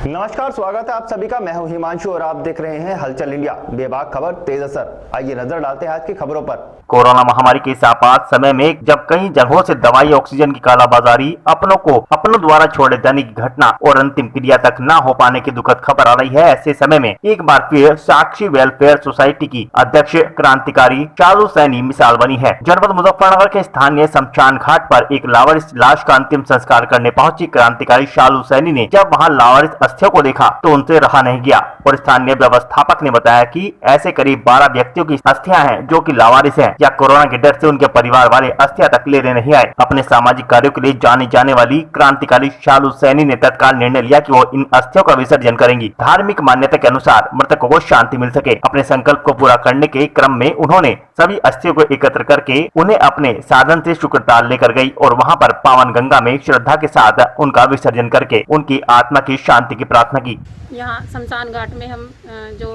नमस्कार, स्वागत है आप सभी का। मैं हूं हिमांशु और आप देख रहे हैं हलचल इंडिया। बेबाक खबर तेज असर। आइए नजर डालते हैं आज की खबरों पर। कोरोना महामारी के इस आपात समय में जब कई जगहों से दवाई ऑक्सीजन की कालाबाजारी, अपनों द्वारा छोड़े जाने की घटना और अंतिम क्रिया तक न हो पाने की दुखद खबर आ रही है, ऐसे समय में एक बार फिर साक्षी वेलफेयर सोसाइटी की अध्यक्ष क्रांतिकारी शालू सैनी मिसाल बनी है। जनपद मुजफ्फरनगर के स्थानीय शमशान घाट पर एक लावारिस लाश का अंतिम संस्कार करने पहुंची क्रांतिकारी शालू सैनी ने जब वहां लावारिस अस्थियों को देखा तो उनसे रहा नहीं गया और स्थानीय व्यवस्थापक ने बताया कि ऐसे करीब 12 व्यक्तियों की अस्थियां हैं जो कि लावारिस हैं या कोरोना के डर से उनके परिवार वाले अस्थियां तक लेने नहीं आए। अपने सामाजिक कार्यों के लिए जानी जाने वाली क्रांतिकारी शालू सैनी ने तत्काल निर्णय लिया कि वो इन अस्थियों का विसर्जन करेंगी। धार्मिक मान्यता के अनुसार मृतकों को शांति मिल सके। अपने संकल्प को पूरा करने के क्रम में उन्होंने सभी अस्थियों को एकत्र करके उन्हें अपने साधन से शुक्रताल लेकर गई और वहां पर पावन गंगा में श्रद्धा के साथ उनका विसर्जन करके उनकी आत्मा की शांति की प्रार्थना की। यहाँ शमशान घाट में हम जो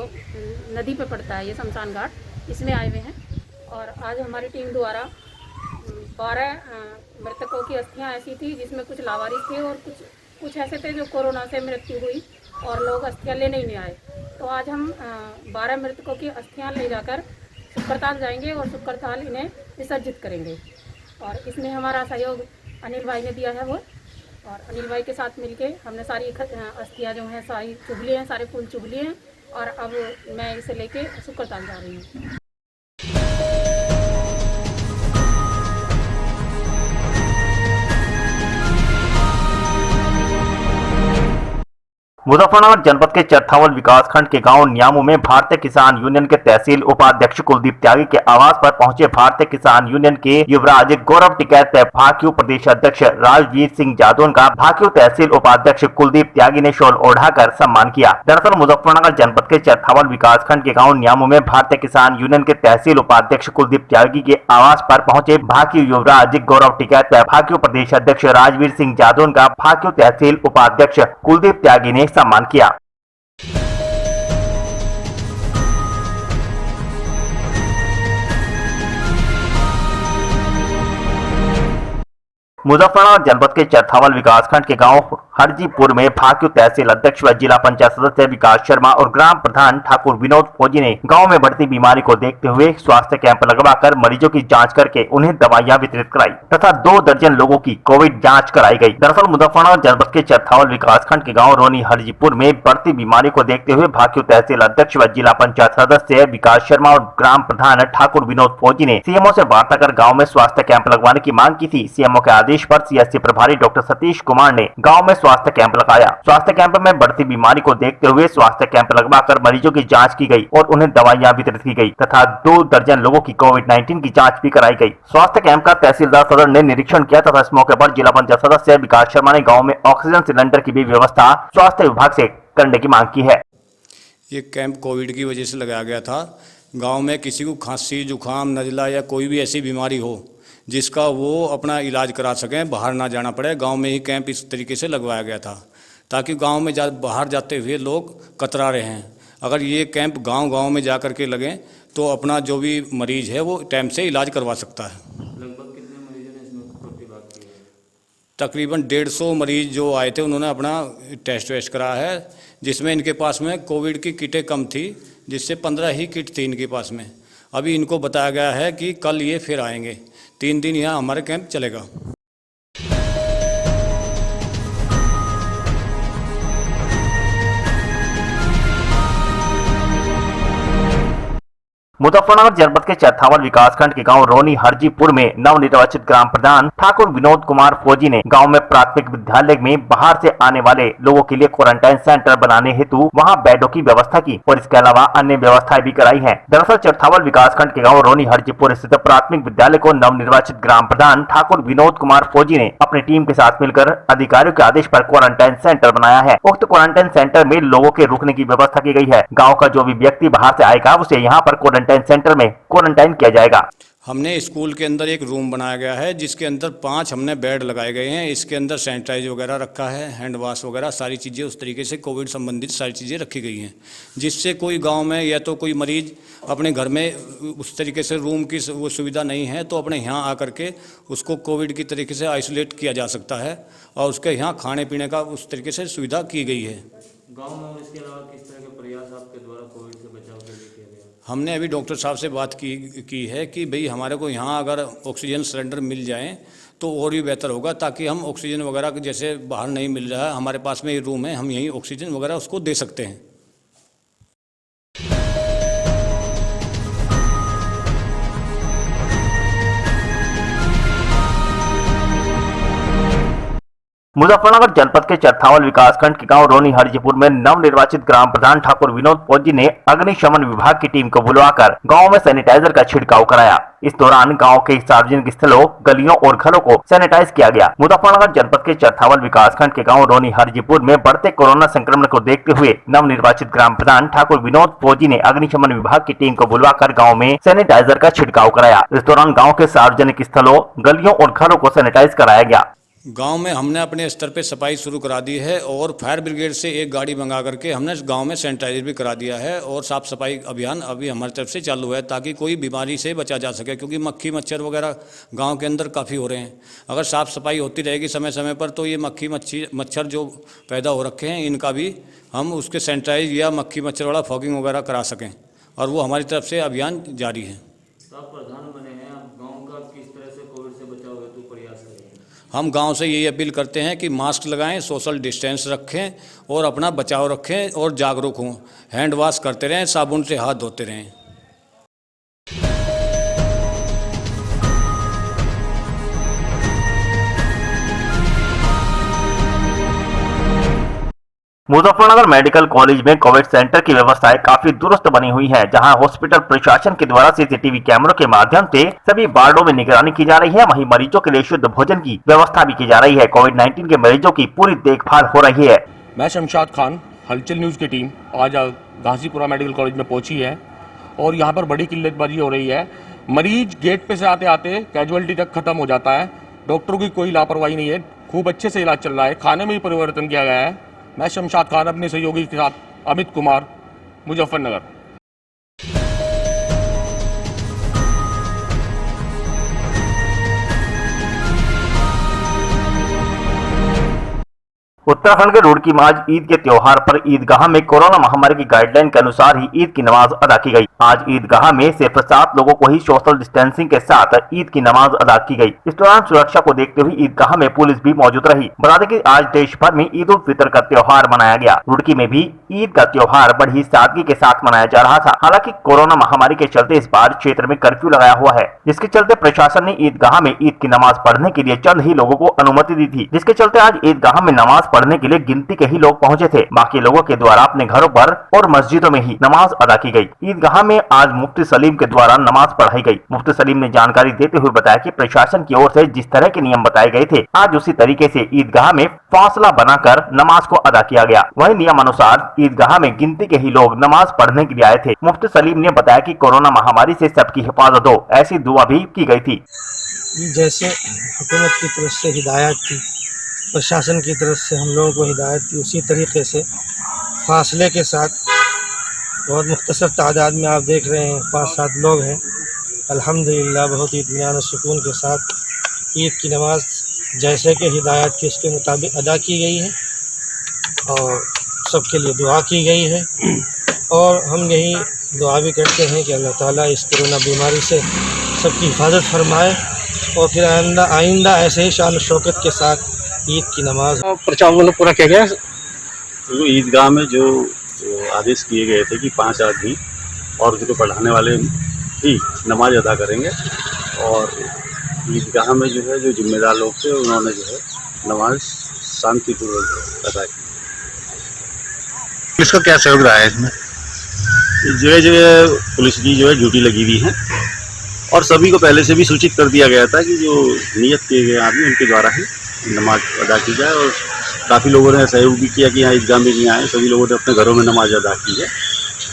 नदी पे पड़ता है ये शमशान घाट, इसमें आए हुए हैं और आज हमारी टीम द्वारा 12 मृतकों की अस्थियां ऐसी थी जिसमें कुछ लावारिस थे और कुछ ऐसे थे जो कोरोना से मृत्यु हुई और लोग अस्थियां लेने ही नहीं आए। तो आज हम 12 मृतकों की अस्थियां ले जाकर शुक्रताल जाएंगे और शुक्रताल इन्हें विसर्जित करेंगे। और इसमें हमारा सहयोग अनिल भाई ने दिया है वो, और अनिल भाई के साथ मिलके हमने सारी अस्थियां जो हैं सारी चुभ लिए हैं, सारे फूल चुभ लिए हैं और अब मैं इसे लेके शुक्रताल जा रही हूँ। मुजफ्फरनगर जनपद के चरथावल विकासखंड के गांव न्यामू में भारतीय किसान यूनियन के तहसील उपाध्यक्ष कुलदीप त्यागी के आवास पर पहुंचे भारतीय किसान यूनियन के युवराज गौरव टिकैत, भाकियू प्रदेश अध्यक्ष राजवीर सिंह जादौन का भाकियू तहसील उपाध्यक्ष कुलदीप त्यागी ने शॉल ओढ़ाकर सम्मान किया। दरअसल मुजफ्फरनगर जनपद के चरथावल विकासखंड के गाँव न्यामू में भारतीय किसान यूनियन के तहसील उपाध्यक्ष कुलदीप त्यागी के आवास पर पहुंचे भाकियू युवराज गौरव टिकैत, भाकियू प्रदेश अध्यक्ष राजवीर सिंह जादौन का भाकियू तहसील उपाध्यक्ष कुलदीप त्यागी ने सम्मान किया। मुजफ्फरनगर जनपद के चरथावल विकासखंड के गांव हरजीपुर में भाकियू तहसील अध्यक्ष व जिला पंचायत सदस्य विकास शर्मा और ग्राम प्रधान ठाकुर विनोद फौजी ने गांव में बढ़ती बीमारी को देखते हुए स्वास्थ्य कैंप लगवाकर मरीजों की जांच करके उन्हें दवाइयां वितरित कराई तथा 2 दर्जन लोगों की कोविड जांच कराई गई। दरअसल मुजफ्फरनगर जनपद के चरथावल विकासखंड के गाँव रोनी हरजीपुर में बढ़ती बीमारी को देखते हुए भाकियू तहसील अध्यक्ष व जिला पंचायत सदस्य विकास शर्मा और ग्राम प्रधान ठाकुर विनोद फौजी ने सीएमओ से वार्ता कर गाँव में स्वास्थ्य कैंप लगवाने की मांग की थी। सीएमओ के आदेश पर सीएससी प्रभारी डॉक्टर सतीश कुमार ने गांव में स्वास्थ्य कैंप लगाया। स्वास्थ्य कैंप में बढ़ती बीमारी को देखते हुए स्वास्थ्य कैंप लगवाकर मरीजों की जांच की गई और उन्हें दवाइयां वितरित की गई तथा 2 दर्जन लोगों की कोविड-19 की जांच भी कराई गई। स्वास्थ्य कैंप का तहसीलदार सदर ने निरीक्षण किया तथा इस मौके पर जिला पंचायत सदस्य विकास शर्मा ने गाँव में ऑक्सीजन सिलेंडर की भी व्यवस्था स्वास्थ्य विभाग से करने की मांग की है। ये कैंप कोविड की वजह से लगाया गया था। गाँव में किसी को खांसी, जुकाम, नजला या कोई भी ऐसी बीमारी हो जिसका वो अपना इलाज करा सकें, बाहर ना जाना पड़े, गांव में ही कैंप इस तरीके से लगवाया गया था ताकि गांव में बाहर जाते हुए लोग कतरा रहे हैं। अगर ये कैंप गांव में जा कर के लगें तो अपना जो भी मरीज है वो टाइम से इलाज करवा सकता है। लगभग कितने मरीजों ने इसमें प्रतिभाग किया? तकरीबन 150 मरीज जो आए थे उन्होंने अपना टेस्ट कराया है, जिसमें इनके पास में कोविड की किटें कम थी, जिससे 15 ही किट थी इनके पास में। अभी इनको बताया गया है कि कल ये फिर आएंगे। 3 दिन यहाँ हमारे कैंप चलेगा। मुजफ्फरनगर जनपद के चरथावल विकासखंड के गांव रोनी हरजीपुर में नवनिर्वाचित ग्राम प्रधान ठाकुर विनोद कुमार फौजी ने गांव में प्राथमिक विद्यालय में बाहर से आने वाले लोगों के लिए क्वारंटाइन सेंटर बनाने हेतु वहां बेडों की व्यवस्था की और इसके अलावा अन्य व्यवस्थाएं भी कराई हैं। दरअसल चरथावल विकासखंड के गाँव रोनी हरजीपुर स्थित प्राथमिक विद्यालय को नवनिर्वाचित ग्राम प्रधान ठाकुर विनोद कुमार फौजी ने अपनी टीम के साथ मिलकर अधिकारियों के आदेश पर क्वारंटाइन सेंटर बनाया है। उक्त क्वारंटाइन सेंटर में लोगों के रुकने की व्यवस्था की गई है। गाँव का जो भी व्यक्ति बाहर से आएगा उसे यहाँ पर क्वारंटाइन सेंटर में क्वारंटाइन किया जाएगा। हमने स्कूल के अंदर एक रूम बनाया गया है जिसके अंदर 5 हमने बेड लगाए गए हैं। इसके अंदर सैनिटाइज वगैरह रखा है, हैंड वॉश वगैरह सारी चीज़ें उस तरीके से कोविड संबंधित सारी चीज़ें रखी गई हैं, जिससे कोई गांव में या तो कोई मरीज अपने घर में उस तरीके से रूम की वो सुविधा नहीं है तो अपने यहाँ आकर के उसको कोविड की तरीके से आइसोलेट किया जा सकता है और उसके यहाँ खाने पीने का उस तरीके से सुविधा की गई है। गांव में और इसके अलावा किस तरह के प्रयास आपके द्वारा कोविड से बचाव के लिए किया गया? हमने अभी डॉक्टर साहब से बात की है कि भाई हमारे को यहाँ अगर ऑक्सीजन सिलेंडर मिल जाए तो और भी बेहतर होगा, ताकि हम ऑक्सीजन वगैरह जैसे बाहर नहीं मिल रहा है, हमारे पास में ये रूम है, हम यहीं ऑक्सीजन वगैरह उसको दे सकते हैं। मुजफ्फरनगर जनपद के चरथावल विकासखंड के गांव रोनी हरजीपुर में नवनिर्वाचित ग्राम प्रधान ठाकुर विनोद फौजी ने अग्निशमन विभाग की टीम को बुलवाकर गांव में सैनिटाइजर का छिड़काव कराया। इस दौरान गांव के सार्वजनिक स्थलों, गलियों और घरों को सैनिटाइज किया गया। मुजफ्फरनगर जनपद के चरथावल विकासखंड के गांव रोनी हरजीपुर में बढ़ते कोरोना संक्रमण को देखते हुए नवनिर्वाचित ग्राम प्रधान ठाकुर विनोद फौजी ने अग्निशमन विभाग की टीम को बुलवाकर गाँव में सैनिटाइजर का छिड़काव कराया। इस दौरान गाँव के सार्वजनिक स्थलों, गलियों और घरों को सैनिटाइज कराया गया। गांव में हमने अपने स्तर पे सफाई शुरू करा दी है और फायर ब्रिगेड से एक गाड़ी मंगा करके हमने गांव में सैनिटाइजर भी करा दिया है और साफ़ सफाई अभियान अभी हमारी तरफ से चालू है, ताकि कोई बीमारी से बचा जा सके, क्योंकि मक्खी मच्छर वगैरह गांव के अंदर काफ़ी हो रहे हैं। अगर साफ़ सफाई होती रहेगी समय समय पर तो ये मक्खी मच्छर जो पैदा हो रखे हैं इनका भी हम उसके सैनिटाइज या मक्खी मच्छर वाला फॉगिंग वगैरह करा सकें, और वो हमारी तरफ से अभियान जारी है। आप प्रधान बने हैं, आप गाँव का किस तरह से कोविड से बचाव हेतु प्रयास करेंगे? हम गांव से यही अपील करते हैं कि मास्क लगाएं, सोशल डिस्टेंस रखें और अपना बचाव रखें और जागरूक हों, हैंड वॉश करते रहें, साबुन से हाथ धोते रहें। मुजफ्फरनगर मेडिकल कॉलेज में कोविड सेंटर की व्यवस्थाएं काफी दुरुस्त बनी हुई है, जहां हॉस्पिटल प्रशासन के द्वारा सीसीटीवी कैमरों के माध्यम से सभी वार्डों में निगरानी की जा रही है। वहीं मरीजों के लिए शुद्ध भोजन की व्यवस्था भी की जा रही है। कोविड-19 के मरीजों की पूरी देखभाल हो रही है। मैं शमशाद खान, हलचल न्यूज की टीम आज घासीपुरा मेडिकल कॉलेज में पहुंची है और यहाँ पर बड़ी किल्लतबाजी हो रही है। मरीज गेट पे से आते आते कैजुअलिटी तक खत्म हो जाता है। डॉक्टरों की कोई लापरवाही नहीं है, खूब अच्छे से इलाज चल रहा है। खाने में भी परिवर्तन किया गया है। मैं शमशाद खान अपने सहयोगी के साथ अमित कुमार, मुजफ्फरनगर। उत्तराखंड के रुड़की में आज ईद के त्योहार पर ईदगाह में कोरोना महामारी की गाइडलाइन के अनुसार ही ईद की नमाज अदा की गई। आज ईदगाह में सिर्फ 7 लोगों को ही सोशल डिस्टेंसिंग के साथ ईद की नमाज अदा की गई। इस दौरान सुरक्षा को देखते हुए ईदगाह में पुलिस भी मौजूद रही। बता दें कि आज देश भर में ईद उल फितर का त्योहार मनाया गया। रुड़की में भी ईद का त्योहार बड़ी सादगी के साथ मनाया जा रहा था। हालांकि कोरोना महामारी के चलते इस बार क्षेत्र में कर्फ्यू लगाया हुआ है, जिसके चलते प्रशासन ने ईदगाह में ईद की नमाज पढ़ने के लिए चंद ही लोगों को अनुमति दी थी, जिसके चलते आज ईदगाह में नमाज पढ़ने के लिए गिनती के ही लोग पहुंचे थे। बाकी लोगों के द्वारा अपने घरों पर और मस्जिदों में ही नमाज अदा की गई। ईदगाह में आज मुफ्ती सलीम के द्वारा नमाज पढ़ाई गई। मुफ्ती सलीम ने जानकारी देते हुए बताया कि प्रशासन की ओर से जिस तरह के नियम बताए गए थे, आज उसी तरीके से ईदगाह में फासला बनाकर नमाज को अदा किया गया। वही नियम अनुसार ईदगाह में गिनती के ही लोग नमाज पढ़ने के लिए आए थे। मुफ्ती सलीम ने बताया कि कोरोना महामारी से सबकी हिफाजत हो, ऐसी दुआ भी की गई थी। जैसे हुकूमत की तरफ से हिदायत थी, प्रशासन की तरफ से हम लोगों को हिदायत थी, उसी तरीके से फासले के साथ बहुत मुख्तसर तादाद में आप देख रहे हैं 5-7 लोग हैं। अल्हम्दुलिल्लाह बहुत ही इत्मीनान और सुकून के साथ ईद की नमाज जैसे कि हिदायत की उसके मुताबिक अदा की गई है और सबके लिए दुआ की गई है। और हम यही दुआ भी करते हैं कि अल्लाह ताला इस कोरोना बीमारी से सबकी हिफाजत फरमाए और फिर आइंदा ऐसे ही शान शौकत के साथ ईद की नमाज प्रचार वालों पूरा किया गया। तो ईदगाह में जो आदेश किए गए थे कि 5 आदमी और जो पढ़ाने वाले ही नमाज अदा करेंगे, और ईदगाह में जो है जो जिम्मेदार लोग थे उन्होंने जो है नमाज शांतिपूर्वक अदा की। पुलिस का क्या सहयोग रहा है इसमें? जगह जगह पुलिस की जो है ड्यूटी लगी हुई है और सभी को पहले से भी सूचित कर दिया गया था कि जो नियत किए गए आदमी उनके द्वारा ही नमाज अदा की जाए। और काफ़ी लोगों ने सहयोग भी किया कि यहाँ ईदगाह में नहीं आए, सभी लोगों ने अपने घरों में नमाज अदा की है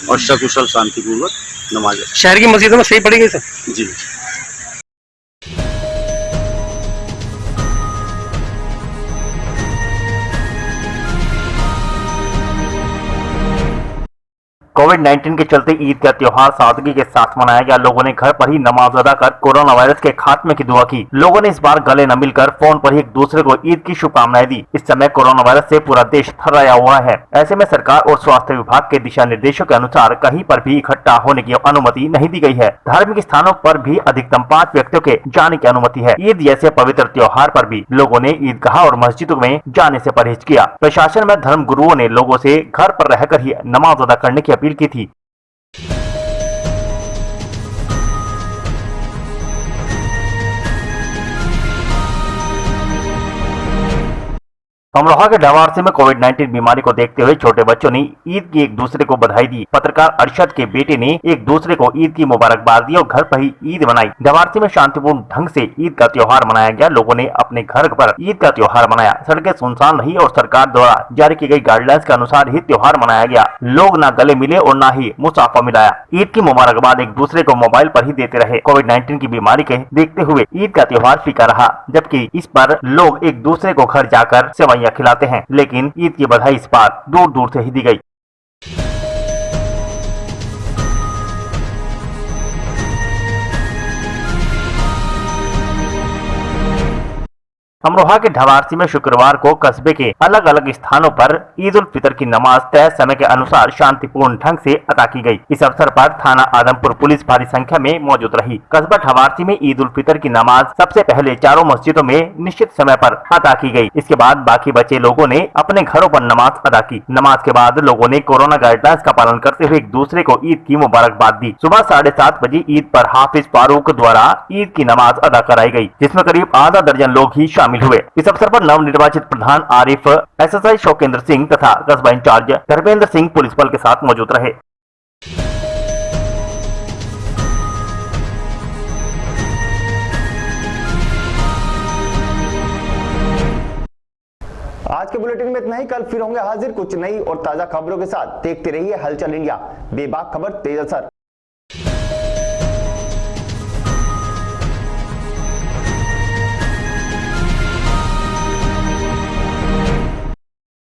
और सकुशल शांतिपूर्वक नमाज। शहर की मस्जिदों में सही पड़ी गई सर? जी। कोविड-19 के चलते ईद का त्योहार सादगी के साथ मनाया गया। लोगों ने घर पर ही नमाज अदा कर कोरोना वायरस के खात्मे की दुआ की। लोगों ने इस बार गले न मिलकर फोन पर ही एक दूसरे को ईद की शुभकामनाएं दी। इस समय कोरोना वायरस से पूरा देश थर्राया हुआ है। ऐसे में सरकार और स्वास्थ्य विभाग के दिशा निर्देशों के अनुसार कहीं पर भी इकट्ठा होने की अनुमति नहीं दी गई है। धार्मिक स्थानों पर भी अधिकतम 5 व्यक्तियों के जाने की अनुमति है। ईद जैसे पवित्र त्योहार पर भी लोगों ने ईदगाह और मस्जिदों में जाने से परहेज किया। प्रशासन व धर्म गुरुओं ने लोगों से घर पर रहकर ही नमाज अदा करने की अपील की थी। अमरोहा के डवारसी में कोविड-19 बीमारी को देखते हुए छोटे बच्चों ने ईद की एक दूसरे को बधाई दी। पत्रकार अरशद के बेटे ने एक दूसरे को ईद की मुबारकबाद दी और घर पर ही ईद मनाई। डवारसी में शांतिपूर्ण ढंग से ईद का त्योहार मनाया गया। लोगों ने अपने घर पर ईद का त्योहार मनाया। सड़कें सुनसान रही और सरकार द्वारा जारी की गई गाइडलाइंस के अनुसार ही त्योहार मनाया गया। लोग न गले मिले और न ही मुसाफा मिलाया। ईद की मुबारकबाद एक दूसरे को मोबाइल पर ही देते रहे। कोविड-19 की बीमारी के देखते हुए ईद का त्योहार फीका रहा, जबकि इस पर लोग एक दूसरे को घर जाकर सेवैयां खिलाते हैं। लेकिन ईद की बधाई इस बार दूर दूर से ही दी गई। अमरोहा के ढवारसी में शुक्रवार को कस्बे के अलग अलग स्थानों पर ईद उल फितर की नमाज तय समय के अनुसार शांतिपूर्ण ढंग से अदा की गई। इस अवसर पर थाना आदमपुर पुलिस भारी संख्या में मौजूद रही। कस्बा ढवारसी में ईद उल फितर की नमाज सबसे पहले चारों मस्जिदों में निश्चित समय पर अदा की गई। इसके बाद बाकी बचे लोगों ने अपने घरों पर नमाज अदा की। नमाज के बाद लोगों ने कोरोना गाइडलाइंस का पालन करते हुए एक दूसरे को ईद की मुबारकबाद दी। सुबह 7:30 बजे ईद पर हाफिज फारूक द्वारा ईद की नमाज अदा कराई गई, जिसमें करीब आधा दर्जन लोग ही शामिल हुए। इस अवसर पर नवनिर्वाचित प्रधान आरिफ, एसएसआई शौकेंद्र सिंह तथा कस्बा इंचार्ज धर्मेंद्र सिंह पुलिस बल के साथ मौजूद रहे। आज के बुलेटिन में इतना ही। कल फिर होंगे हाजिर कुछ नई और ताजा खबरों के साथ। देखते रहिए हलचल इंडिया, बेबाक खबर तेज असर।